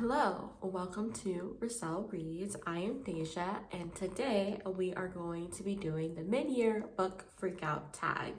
Hello, welcome to Roselle Reads. I am Deja, and today we are going to be doing the mid-year book freakout tag.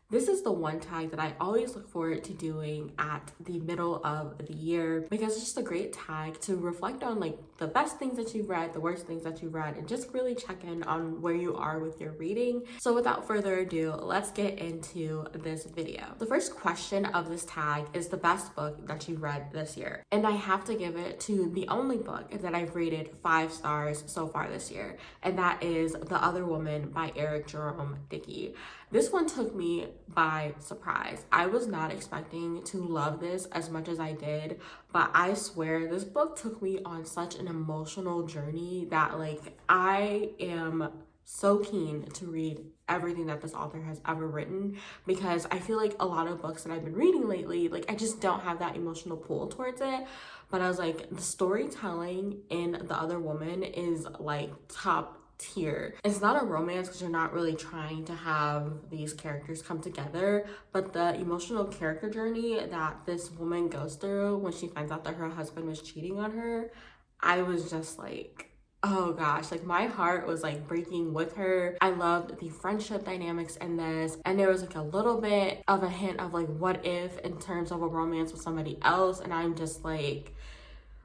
This is the one tag that I always look forward to doing at the middle of the year because it's just a great tag to reflect on like the best things that you've read, the worst things that you've read, and just really check in on where you are with your reading. So without further ado, let's get into this video. The first question of this tag is the best book that you've read this year. And I have to give it to the only book that I've rated 5 stars so far this year, and that is The Other Woman by Jerome Dickey. This one took me by surprise. I was not expecting to love this as much as I did, but I swear this book took me on such an emotional journey that like I am so keen to read everything that this author has ever written, because I feel like a lot of books that I've been reading lately, like I just don't have that emotional pull towards it. But I was like, the storytelling in The Other Woman is like top tier. It's not a romance because you're not really trying to have these characters come together, but the emotional character journey that this woman goes through when she finds out that her husband was cheating on her, I was just like, oh gosh, like my heart was like breaking with her. I loved the friendship dynamics in this, and there was like a little bit of a hint of like what if in terms of a romance with somebody else, and I'm just like,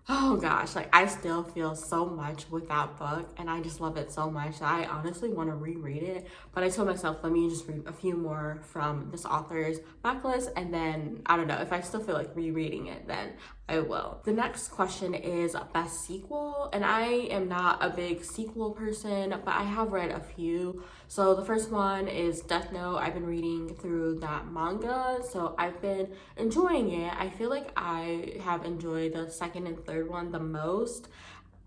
oh gosh, like I still feel so much with that book, and I just love it so much that I honestly want to reread it. But I told myself, let me just read a few more from this author's backlist, and then I don't know, if I still feel like rereading it, then I will. The next question is best sequel, and I am not a big sequel person, but I have read a few. So the first one is Death Note. I've been reading through that manga, so I've been enjoying it. I feel like I have enjoyed the second and third one the most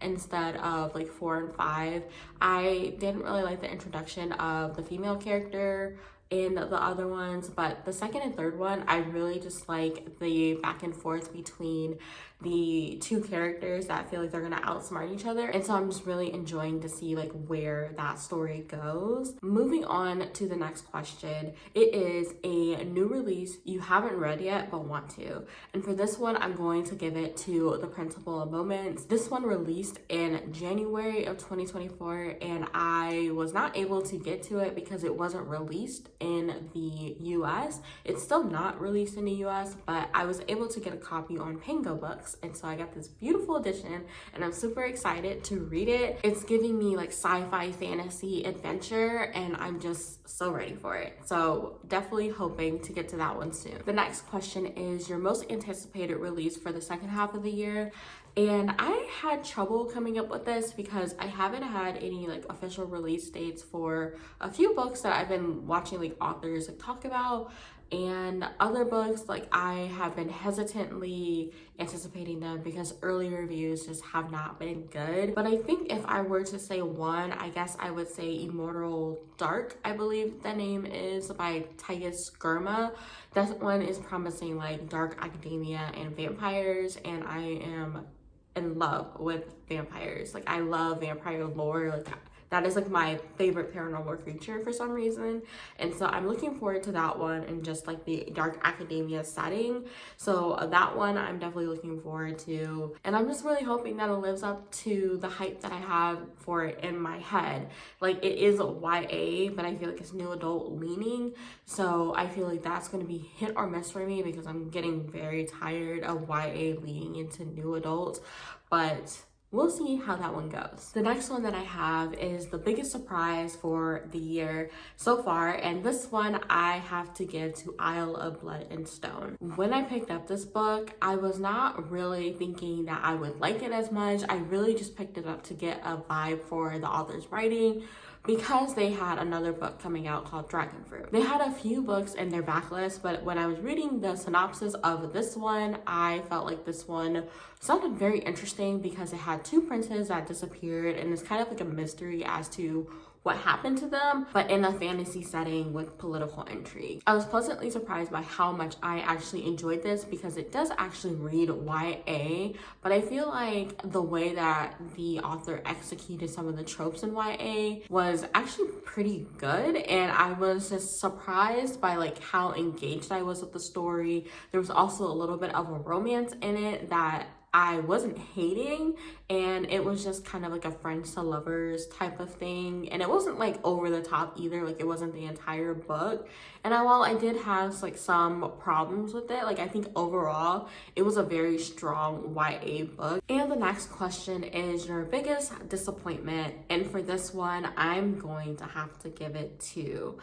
instead of like 4 and 5. I didn't really like the introduction of the female character in the other ones, but the second and third one, I really just like the back and forth between the two characters that feel like they're gonna outsmart each other, and so I'm just really enjoying to see like where that story goes. Moving on to the next question, it is a new release you haven't read yet but want to, and for this one I'm going to give it to The Principle of Moments. This one released in January of 2024, and I was not able to get to it because it wasn't released in the US. It's still not released in the US, but I was able to get a copy on Pango Books, and so I got this beautiful edition, and I'm super excited to read it. It's giving me like sci-fi fantasy adventure, and I'm just so ready for it. So definitely hoping to get to that one soon. The next question is your most anticipated release for the second half of the year. And I had trouble coming up with this because I haven't had any like official release dates for a few books that I've been watching like authors like talk about, and other books like I have been hesitantly anticipating them because early reviews just have not been good. But I think if I were to say one, I guess I would say Immortal Dark, I believe the name is, by Titus Germa. That one is promising like dark academia and vampires, and I am in love with vampires. Like I love vampire lore. Like that is like my favorite paranormal creature for some reason, and so I'm looking forward to that one and just like the dark academia setting. So that one I'm definitely looking forward to, and I'm just really hoping that it lives up to the hype that I have for it in my head. Like it is YA, but I feel like it's new adult leaning, so I feel like that's going to be hit or miss for me because I'm getting very tired of YA leading into new adult, but we'll see how that one goes. The next one that I have is the biggest surprise for the year so far, and this one I have to give to Isle of Blood and Stone. When I picked up this book, I was not really thinking that I would like it as much. I really just picked it up to get a vibe for the author's writing, because they had another book coming out called Dragon Fruit. They had a few books in their backlist, but when I was reading the synopsis of this one, I felt like this one sounded very interesting because it had 2 princes that disappeared, and it's kind of like a mystery as to what happened to them, but in a fantasy setting with political intrigue. I was pleasantly surprised by how much I actually enjoyed this because it does actually read YA, but I feel like the way that the author executed some of the tropes in YA was actually pretty good, and I was just surprised by like how engaged I was with the story. There was also a little bit of a romance in it that I wasn't hating, and it was just kind of like a friends to lovers type of thing, and it wasn't like over the top either, like it wasn't the entire book. And while I did have like some problems with it, like I think overall it was a very strong YA book. And the next question is your biggest disappointment, and for this one I'm going to have to give it to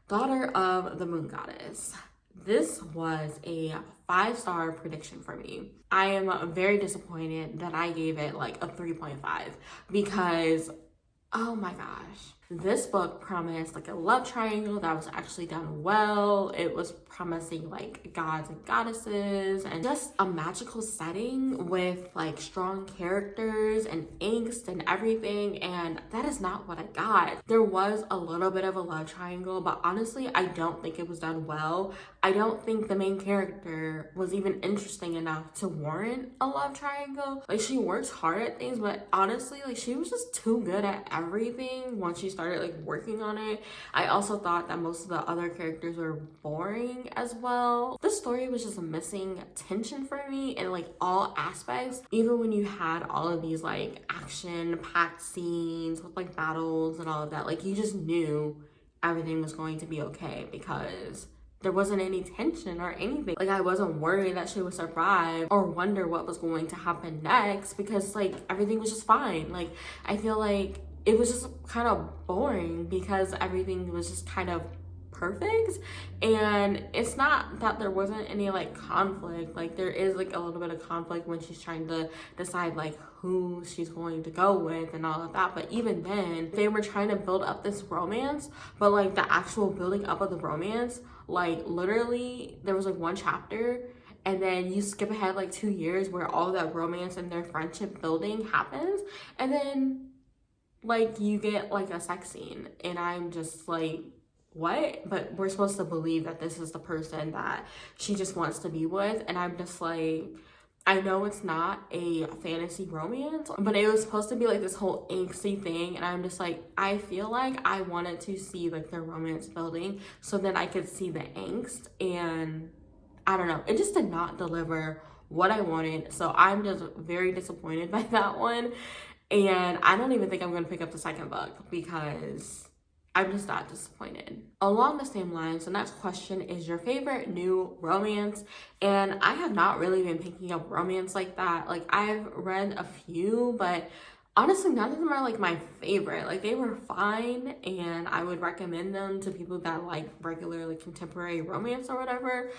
Daughter of the Moon Goddess. This was a 5-star prediction for me. I am very disappointed that I gave it like a 3.5 because, oh my gosh, this book promised like a love triangle that was actually done well. It was promising like gods and goddesses and just a magical setting with like strong characters and angst and everything, and that is not what I got. There was a little bit of a love triangle, but honestly I don't think it was done well. I don't think the main character was even interesting enough to warrant a love triangle. Like, she works hard at things, but honestly like she was just too good at everything once she started like working on it. I also thought that most of the other characters were boring as well. This story was just missing tension for me in like all aspects. Even when you had all of these like action packed scenes with like battles and all of that, like you just knew everything was going to be okay because there wasn't any tension or anything. Like, I wasn't worried that she would survive or wonder what was going to happen next because like everything was just fine. Like, I feel like it was just kind of boring because everything was just kind of perfect. And it's not that there wasn't any like conflict. Like, there is like a little bit of conflict when she's trying to decide like who she's going to go with and all of that, but even then they were trying to build up this romance, but like the actual building up of the romance, like literally there was like one chapter and then you skip ahead like 2 years where all that romance and their friendship building happens, and then like you get like a sex scene, and I'm just like, what? But we're supposed to believe that this is the person that she just wants to be with, and I'm just like, I know it's not a fantasy romance, but it was supposed to be like this whole angsty thing, and I'm just like, I feel like I wanted to see like their romance building so then I could see the angst, and I don't know, it just did not deliver what I wanted. So I'm just very disappointed by that one, and I don't even think I'm gonna pick up the second book because I'm just that disappointed. Along the same lines, the next question is your favorite new romance. And I have not really been picking up romance like that. Like, I've read a few, but honestly, none of them are like my favorite. Like, they were fine, and I would recommend them to people that like regular like contemporary romance or whatever.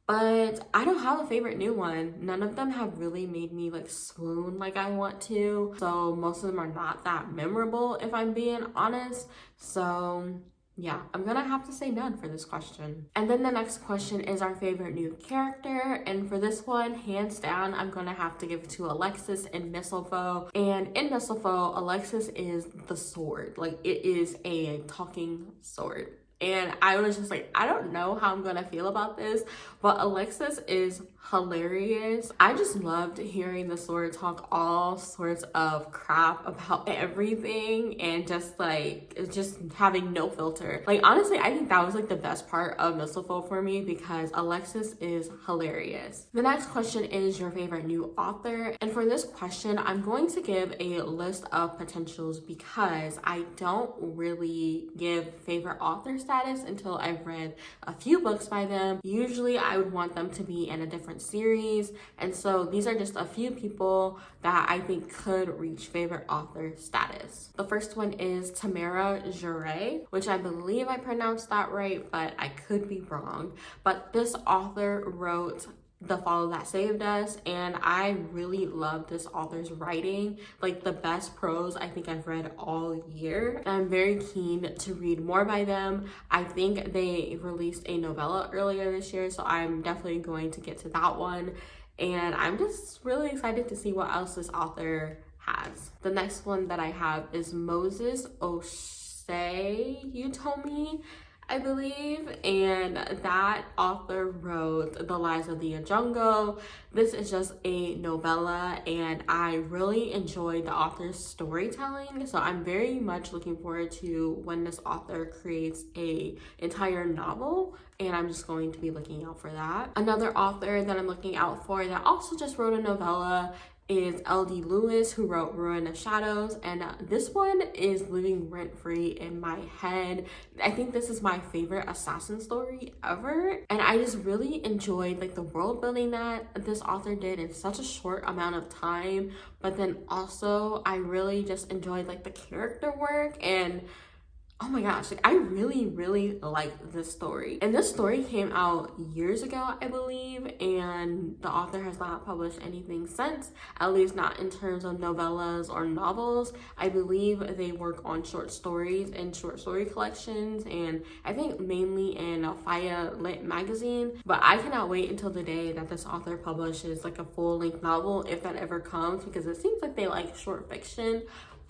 But I don't have a favorite new one. None of them have really made me like swoon like I want to. So most of them are not that memorable, if I'm being honest. So yeah, I'm gonna have to say none for this question. And then the next question is our favorite new character. And for this one, hands down, I'm gonna have to give it to Alexis in Mistletoe. And in Mistletoe, Alexis is the sword. Like, it is a talking sword. And I was just like, I don't know how I'm gonna feel about this, but Alexis is hilarious. I just loved hearing the sword talk all sorts of crap about everything, and just like, just having no filter. Like, honestly, I think that was like the best part of Mistletoe for me because Alexis is hilarious. The next question is your favorite new author. And for this question, I'm going to give a list of potentials because I don't really give favorite author status until I've read a few books by them. Usually I would want them to be in a different series, and so these are just a few people that I think could reach favorite author status. The first one is Tamara, Jerée, which I believe I pronounced that right, but I could be wrong. But this author wrote The Fall That Saved Us, and I really love this author's writing. Like, the best prose I think I've read all year, and I'm very keen to read more by them. I think they released a novella earlier this year, so I'm definitely going to get to that one, and I'm just really excited to see what else this author has. The next one that I have is Moses Oshé. say Utomi, I believe, and that author wrote The Lies of the Ajungo. This is just a novella, and I really enjoyed the author's storytelling, so I'm very much looking forward to when this author creates a entire novel, and I'm just going to be looking out for that. Another author that I'm looking out for that also just wrote a novella is L.D. Lewis, who wrote Ruin of Shadows, and this one is living rent-free in my head. I think this is my favorite assassin story ever, and I just really enjoyed like the world building that this author did in such a short amount of time, but then also I really just enjoyed like the character work, and oh my gosh, like I really like this story. And this story came out years ago, I believe, and the author has not published anything since, at least not in terms of novellas or novels. I believe they work on short stories and short story collections, and I think mainly in a Faya Lit magazine. But I cannot wait until the day that this author publishes like a full-length novel, if that ever comes, because it seems like they like short fiction.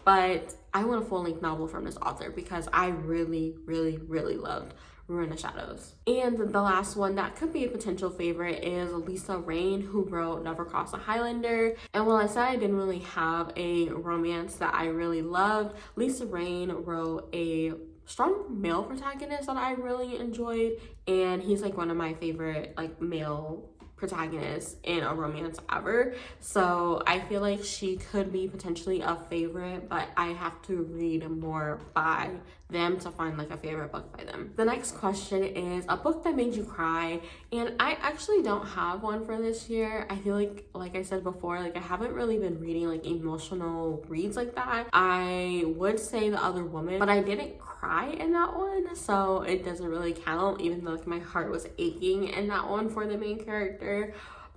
But I want a full-length novel from this author because I really loved Ruin of Shadows. And the last one that could be a potential favorite is Lisa Rayne, who wrote Never Cross a Highlander. And while I said I didn't really have a romance that I really loved, Lisa Rayne wrote a strong male protagonist that I really enjoyed, and he's like one of my favorite like male protagonist in a romance ever, so I feel like she could be potentially a favorite, but I have to read more by them to find like a favorite book by them. The next question is a book that made you cry, and I actually don't have one for this year. I feel like I said before, like I haven't really been reading like emotional reads like that. I would say The Other Woman, but I didn't cry in that one, so it doesn't really count, even though like my heart was aching in that one for the main character.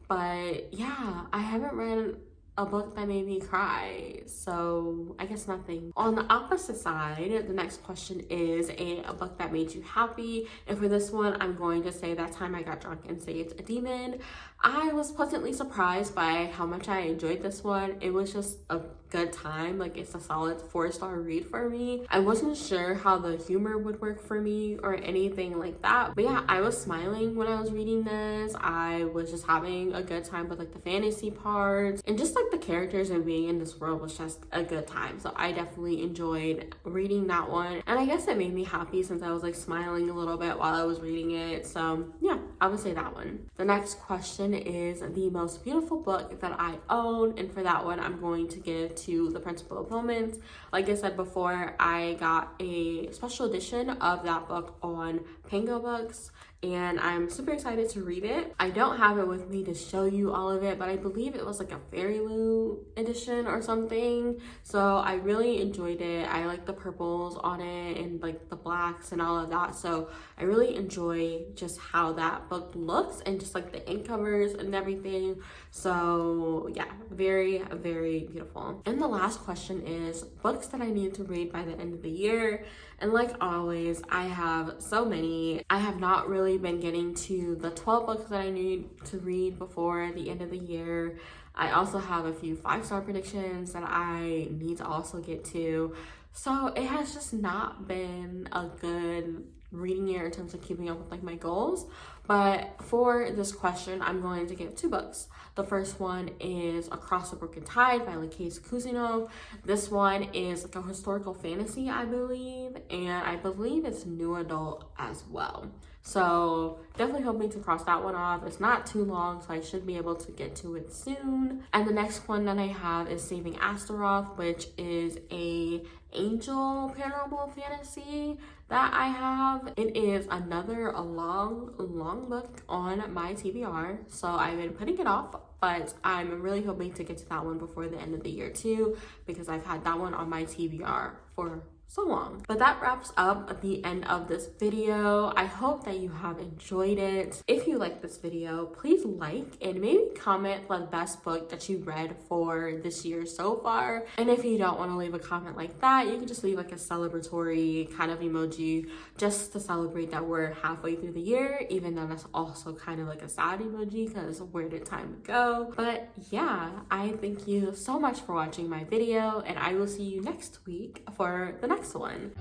But yeah, I haven't read a book that made me cry, so I guess nothing. On the opposite side, the next question is a book that made you happy, and for this one I'm going to say That Time I Got Drunk and Saved a Demon. I was pleasantly surprised by how much I enjoyed this one. It was just a good time. Like, it's a solid 4-star read for me. I wasn't sure how the humor would work for me or anything like that, but yeah, I was smiling when I was reading this. I was just having a good time with like the fantasy parts, and just like the characters and being in this world was just a good time. So I definitely enjoyed reading that one, and I guess it made me happy since I was like smiling a little bit while I was reading it. So yeah, I would say that one. The next question is the most beautiful book that I own, and for that one I'm going to give to The Principle of Moments. Like I said before, I got a special edition of that book on Pango Books, and I'm super excited to read it. I don't have it with me to show you all of it, but I believe it was like a Fairy Lou edition or something. So I really enjoyed it. I like the purples on it and like the blacks and all of that. So I really enjoy just how that book looks and just like the ink covers and everything. So yeah, very beautiful. And the last question is books that I need to read by the end of the year. And like always, I have so many. I have not really been getting to the 12 books that I need to read before the end of the year. I also have a few 5-star predictions that I need to also get to. So it has just not been a good reading year in terms of keeping up with like my goals. But for this question, I'm going to give 2 books. The first one is Across the Broken Tide by Lakase Cousino. This one is like a historical fantasy, I believe, and I believe it's new adult as well. So definitely hoping to cross that one off. It's not too long, so I should be able to get to it soon. And the next one that I have is Saving Asteroth, which is a angel paranormal fantasy that I have. It is another long book on my TBR, so I've been putting it off, but I'm really hoping to get to that one before the end of the year too, because I've had that one on my TBR for so long. But that wraps up the end of this video. I hope that you have enjoyed it. If you like this video, please like and maybe comment the best book that you read for this year so far. And if you don't want to leave a comment like that, you can just leave like a celebratory kind of emoji just to celebrate that we're halfway through the year, even though that's also kind of like a sad emoji because where did time go? But yeah, I thank you so much for watching my video, and I will see you next week for the next one.